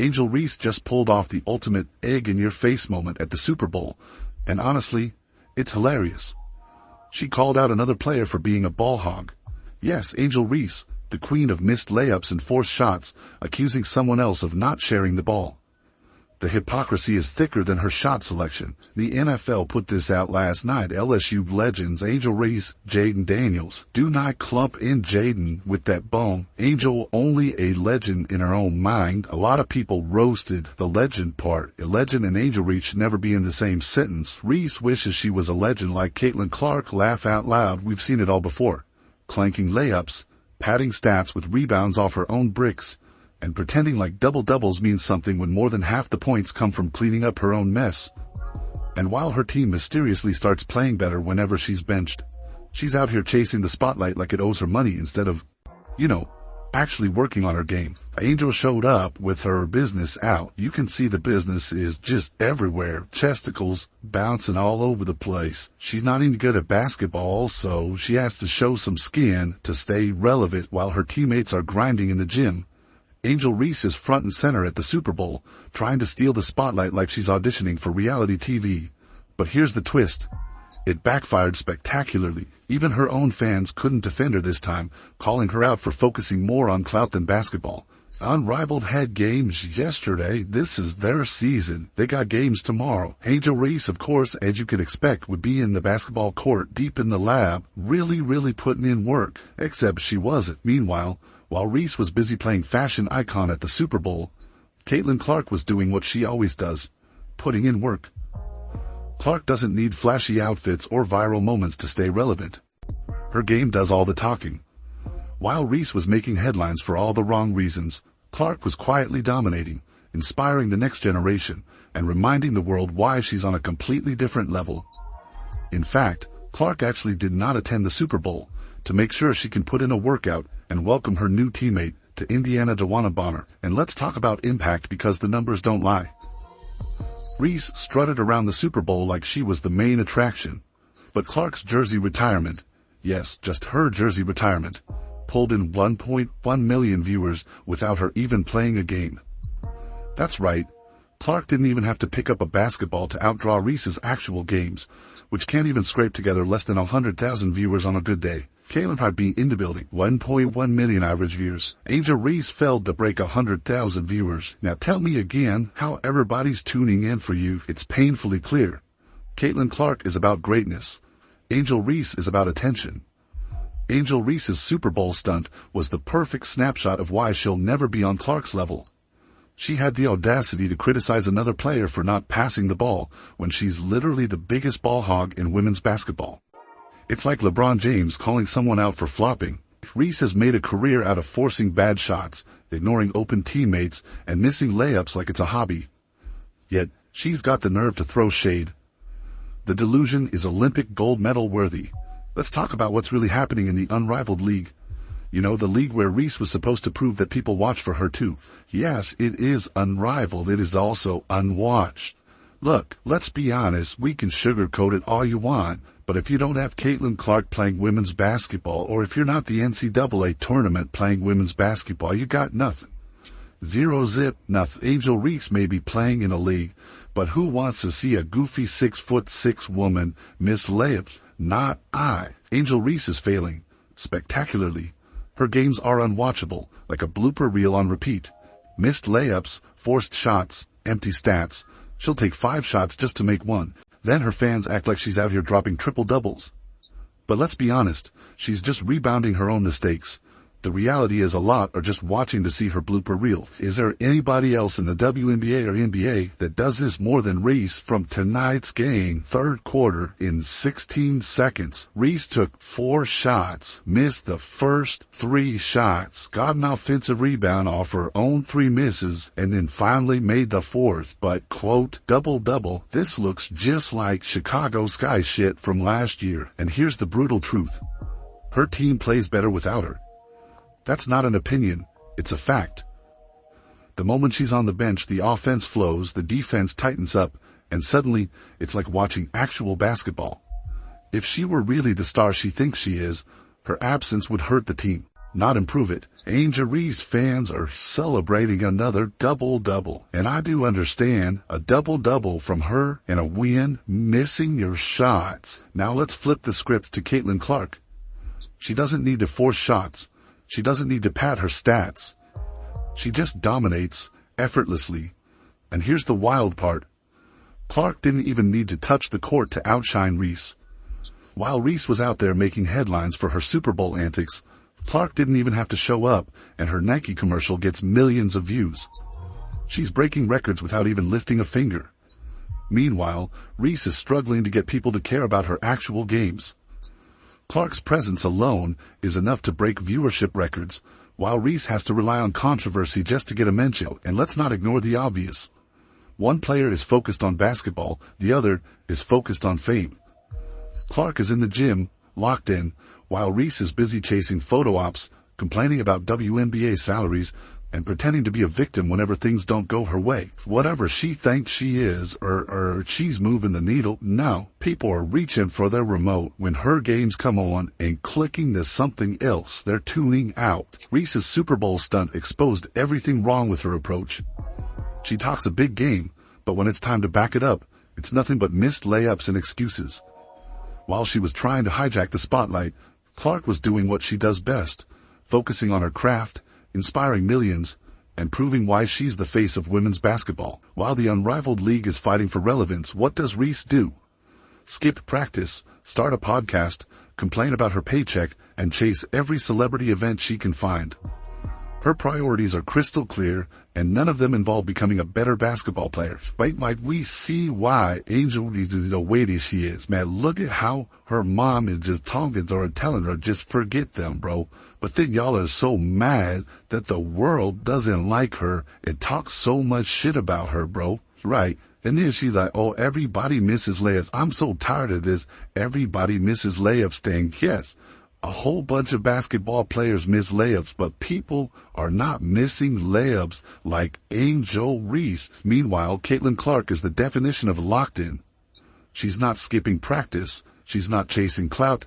Angel Reese just pulled off the ultimate egg-in-your-face moment at the Super Bowl, and honestly, it's hilarious. She called out another player for being a ball hog. Yes, Angel Reese, the queen of missed layups and forced shots, accusing someone else of not sharing the ball. The hypocrisy is thicker than her shot selection. The NFL put this out last night. LSU legends Angel Reese, Jaden Daniels. Do not clump in Jaden with that bone. Angel only a legend in her own mind. A lot of people roasted the legend part. A legend and Angel Reese should never be in the same sentence. Reese wishes she was a legend like Caitlin Clark. Laugh out loud. We've seen it all before. Clanking layups, padding stats with rebounds off her own bricks, and pretending like double-doubles means something when more than half the points come from cleaning up her own mess. And while her team mysteriously starts playing better whenever she's benched, she's out here chasing the spotlight like it owes her money instead of, actually working on her game. Angel showed up with her business out. You can see the business is just everywhere. Chesticles bouncing all over the place. She's not even good at basketball, so she has to show some skin to stay relevant while her teammates are grinding in the gym. Angel Reese is front and center at the Super Bowl, trying to steal the spotlight like she's auditioning for reality TV. But here's the twist. It backfired spectacularly. Even her own fans couldn't defend her this time, calling her out for focusing more on clout than basketball. Unrivaled had games yesterday. This is their season. They got games tomorrow. Angel Reese, of course, as you could expect, would be in the basketball court, deep in the lab, really putting in work. Except she wasn't. Meanwhile, while Reese was busy playing fashion icon at the Super Bowl, Caitlin Clark was doing what she always does, putting in work. Clark doesn't need flashy outfits or viral moments to stay relevant. Her game does all the talking. While Reese was making headlines for all the wrong reasons, Clark was quietly dominating, inspiring the next generation, and reminding the world why she's on a completely different level. In fact, Clark actually did not attend the Super Bowl to make sure she can put in a workout and welcome her new teammate to Indiana wnba. And let's talk about impact because the numbers don't lie. Reese strutted around the Super Bowl like she was the main attraction. But Clark's jersey retirement, yes, just her jersey retirement, pulled in 1.1 million viewers without her even playing a game. That's right. Clark didn't even have to pick up a basketball to outdraw Reese's actual games, which can't even scrape together less than 100,000 viewers on a good day. Caitlin Clark being in the building, 1.1 million average viewers. Angel Reese failed to break 100,000 viewers. Now tell me again how everybody's tuning in for you. It's painfully clear. Caitlin Clark is about greatness. Angel Reese is about attention. Angel Reese's Super Bowl stunt was the perfect snapshot of why she'll never be on Clark's level. She had the audacity to criticize another player for not passing the ball when she's literally the biggest ball hog in women's basketball. It's like LeBron James calling someone out for flopping. Reese has made a career out of forcing bad shots, ignoring open teammates, and missing layups like it's a hobby. Yet, she's got the nerve to throw shade. The delusion is Olympic gold medal worthy. Let's talk about what's really happening in the unrivaled league. You know, the league where Reese was supposed to prove that people watch for her too. Yes, it is unrivaled. It is also unwatched. Look, let's be honest. We can sugarcoat it all you want. But if you don't have Caitlin Clark playing women's basketball, or if you're not the NCAA tournament playing women's basketball, you got nothing. Zero zip, nothing. Angel Reese may be playing in a league, but who wants to see a goofy 6'6" woman miss layups? Not I. Angel Reese is failing spectacularly. Her games are unwatchable, like a blooper reel on repeat. Missed layups, forced shots, empty stats. She'll take 5 shots just to make one. Then her fans act like she's out here dropping triple doubles. But let's be honest, she's just rebounding her own mistakes. The reality is a lot are just watching to see her blooper reel. Is there anybody else in the WNBA or NBA that does this more than Reese from tonight's game? Third quarter in 16 seconds. Reese took 4 shots, missed the first 3 shots, got an offensive rebound off her own 3 misses, and then finally made the 4th. But, quote, double-double, this looks just like Chicago Sky shit from last year. And here's the brutal truth. Her team plays better without her. That's not an opinion, it's a fact. The moment she's on the bench, the offense flows, the defense tightens up, and suddenly, it's like watching actual basketball. If she were really the star she thinks she is, her absence would hurt the team. not improve it. Angel Reese fans are celebrating another double-double. And I do understand a double-double from her and a win, missing your shots. Now let's flip the script to Caitlin Clark. She doesn't need to force shots. She doesn't need to pad her stats. She just dominates effortlessly. And here's the wild part. Clark didn't even need to touch the court to outshine Reese. While Reese was out there making headlines for her Super Bowl antics, Clark didn't even have to show up, and her Nike commercial gets millions of views. She's breaking records without even lifting a finger. Meanwhile, Reese is struggling to get people to care about her actual games. Clark's presence alone is enough to break viewership records, while Reese has to rely on controversy just to get a mention. And let's not ignore the obvious. One player is focused on basketball, the other is focused on fame. Clark is in the gym, locked in, while Reese is busy chasing photo ops, complaining about wnba salaries, and pretending to be a victim whenever things don't go her way. Whatever she thinks she is, or she's moving the needle, no. People are reaching for their remote when her games come on and clicking to something else. They're tuning out. Reese's Super Bowl stunt exposed everything wrong with her approach. She talks a big game, but when it's time to back it up, it's nothing but missed layups and excuses. While she was trying to hijack the spotlight, Clark was doing what she does best, focusing on her craft, inspiring millions, and proving why she's the face of women's basketball. While the unrivaled league is fighting for relevance, what does Reese do? Skip practice, start a podcast, complain about her paycheck, and chase every celebrity event she can find. Her priorities are crystal clear, and none of them involve becoming a better basketball player. Wait, might we see why Angel is the way that she is? Man, look at how her mom is just talking to her, telling her, just forget them, bro. But then y'all are so mad that the world doesn't like her and talks so much shit about her, bro. Right. And then she's like, oh, everybody misses layups. I'm so tired of this everybody misses layups thing. Yes. A whole bunch of basketball players miss layups, but people are not missing layups like Angel Reese. Meanwhile, Caitlin Clark is the definition of locked in. She's not skipping practice. She's not chasing clout.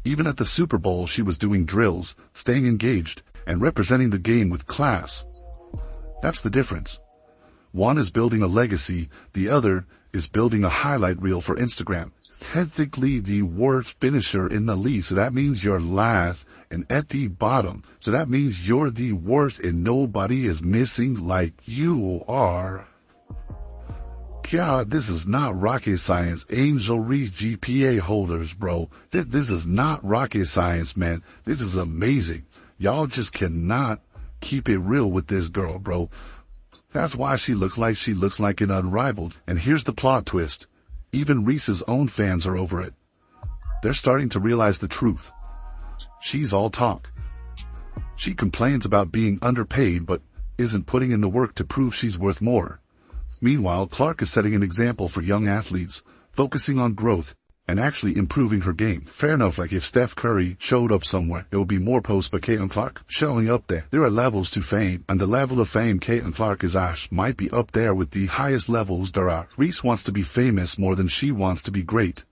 Even at the Super Bowl, she was doing drills, staying engaged, and representing the game with class. That's the difference. One is building a legacy, the other is building a highlight reel for Instagram. Technically the worst finisher in the league, so that means you're last and at the bottom. So that means you're the worst and nobody is missing like you are. God, this is not rocket science. Angel Reese GPA holders, bro. This is not rocket science, man. This is amazing. Y'all just cannot keep it real with this girl, bro. That's why she looks like an unrivaled. And here's the plot twist. Even Reese's own fans are over it. They're starting to realize the truth. She's all talk. She complains about being underpaid but isn't putting in the work to prove she's worth more. Meanwhile, Clark is setting an example for young athletes, focusing on growth and actually improving her game. Fair enough, like if Steph Curry showed up somewhere, there would be more posts by Caitlin Clark showing up there. There are levels to fame, and the level of fame Caitlin Clark is at might be up there with the highest levels there are. Reese wants to be famous more than she wants to be great.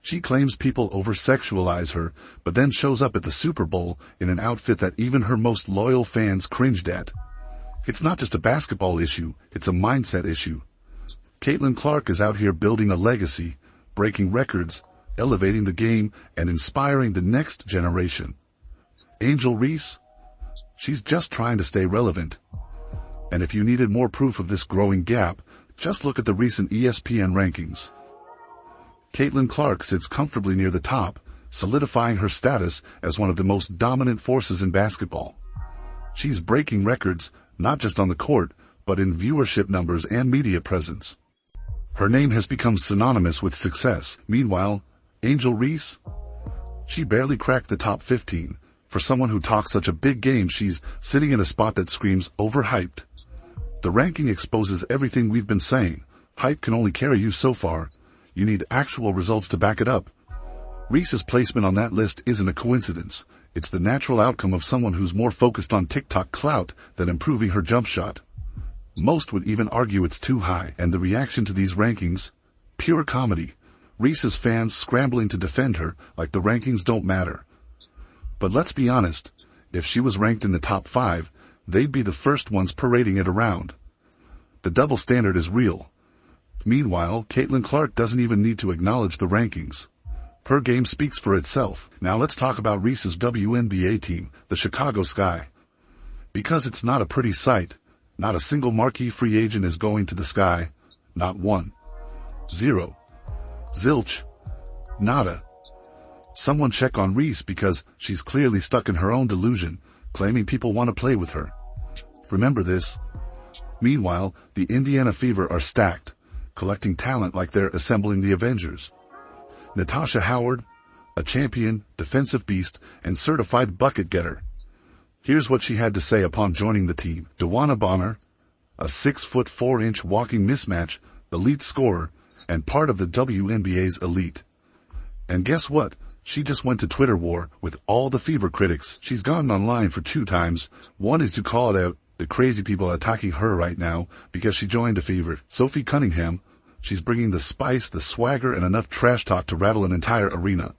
She claims people over-sexualize her, but then shows up at the Super Bowl in an outfit that even her most loyal fans cringed at. It's not just a basketball issue, it's a mindset issue. Caitlin Clark is out here building a legacy, breaking records, elevating the game, and inspiring the next generation. Angel Reese? She's just trying to stay relevant. And if you needed more proof of this growing gap, just look at the recent ESPN rankings. Caitlin Clark sits comfortably near the top, solidifying her status as one of the most dominant forces in basketball. She's breaking records, not just on the court, but in viewership numbers and media presence. Her name has become synonymous with success. Meanwhile, Angel Reese? She barely cracked the top 15. For someone who talks such a big game, she's sitting in a spot that screams overhyped. The ranking exposes everything we've been saying. Hype can only carry you so far. You need actual results to back it up. Reese's placement on that list isn't a coincidence. It's the natural outcome of someone who's more focused on TikTok clout than improving her jump shot. Most would even argue it's too high, and the reaction to these rankings? Pure comedy. Reese's fans scrambling to defend her like the rankings don't matter. But let's be honest, If she was ranked in the top 5, they'd be the first ones parading it around. The double standard is real. Meanwhile, Caitlin Clark doesn't even need to acknowledge the rankings. Her game speaks for itself. Now let's talk about Reese's WNBA team, the Chicago Sky. Because it's not a pretty sight, not a single marquee free agent is going to the Sky. Not one. Zero. Zilch. Nada. Someone check on Reese because she's clearly stuck in her own delusion, claiming people want to play with her. Remember this. Meanwhile, the Indiana Fever are stacked, collecting talent like they're assembling the Avengers. Natasha Howard, a champion, defensive beast, and certified bucket getter. Here's what she had to say upon joining the team. wnba, a 6'4" walking mismatch, elite scorer, and part of the WNBA's elite. And guess what? She just went to Twitter war with all the Fever critics. She's gone online for 2 times. One is to call out the crazy people attacking her right now because she joined the Fever. Sophie Cunningham, she's bringing the spice, the swagger, and enough trash talk to rattle an entire arena.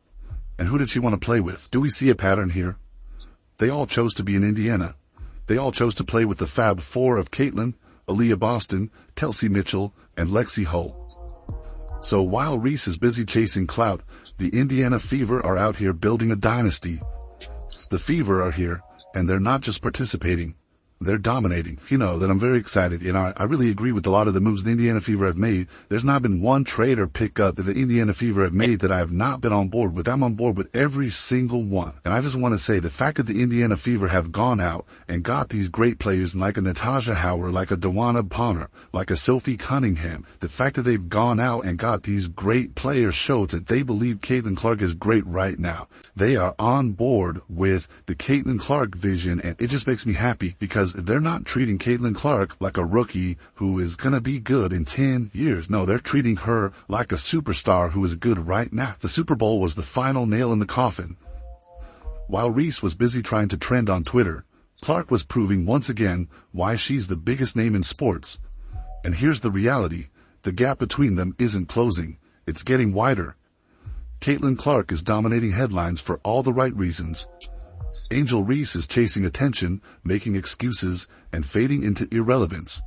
And who did she want to play with? Do we see a pattern here? They all chose to be in Indiana. They all chose to play with the Fab Four of Caitlin, Aaliyah Boston, Kelsey Mitchell, and Lexi Hull. So while Reese is busy chasing clout, the Indiana Fever are out here building a dynasty. The Fever are here, and they're not just participating. They're dominating. You know that I'm very excited. I really agree with a lot of the moves the Indiana Fever have made. There's not been one trade or pickup that the Indiana Fever have made that I have not been on board with. I'm on board with every single one. And I just want to say the fact that the Indiana Fever have gone out and got these great players like a Natasha Howard, like a wnba, like a Sophie Cunningham, the fact that they've gone out and got these great players shows that they believe Caitlin Clark is great right now. They are on board with the Caitlin Clark vision, and it just makes me happy because they're not treating Caitlin Clark like a rookie who is going to be good in 10 years. No, they're treating her like a superstar who is good right now. The Super Bowl was the final nail in the coffin. While Reese was busy trying to trend on Twitter, Clark was proving once again why she's the biggest name in sports. And here's the reality. The gap between them isn't closing. It's getting wider. Caitlin Clark is dominating headlines for all the right reasons. Angel Reese is chasing attention, making excuses, and fading into irrelevance.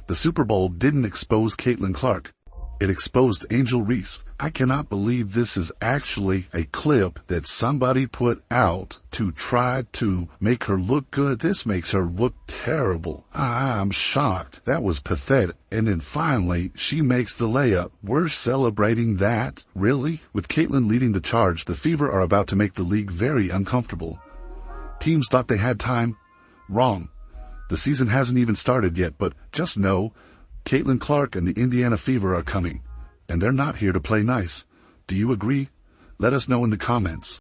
The Super Bowl didn't expose Caitlin Clark. It exposed Angel Reese. I cannot believe this is actually a clip that somebody put out to try to make her look good. This makes her look terrible. I'm shocked. That was pathetic. And then finally, she makes the layup. We're celebrating that? Really? With Caitlin leading the charge, the Fever are about to make the league very uncomfortable. Teams thought they had time. Wrong. The season hasn't even started yet, but just know, Caitlin Clark and the Indiana Fever are coming, and they're not here to play nice. Do you agree? Let us know in the comments.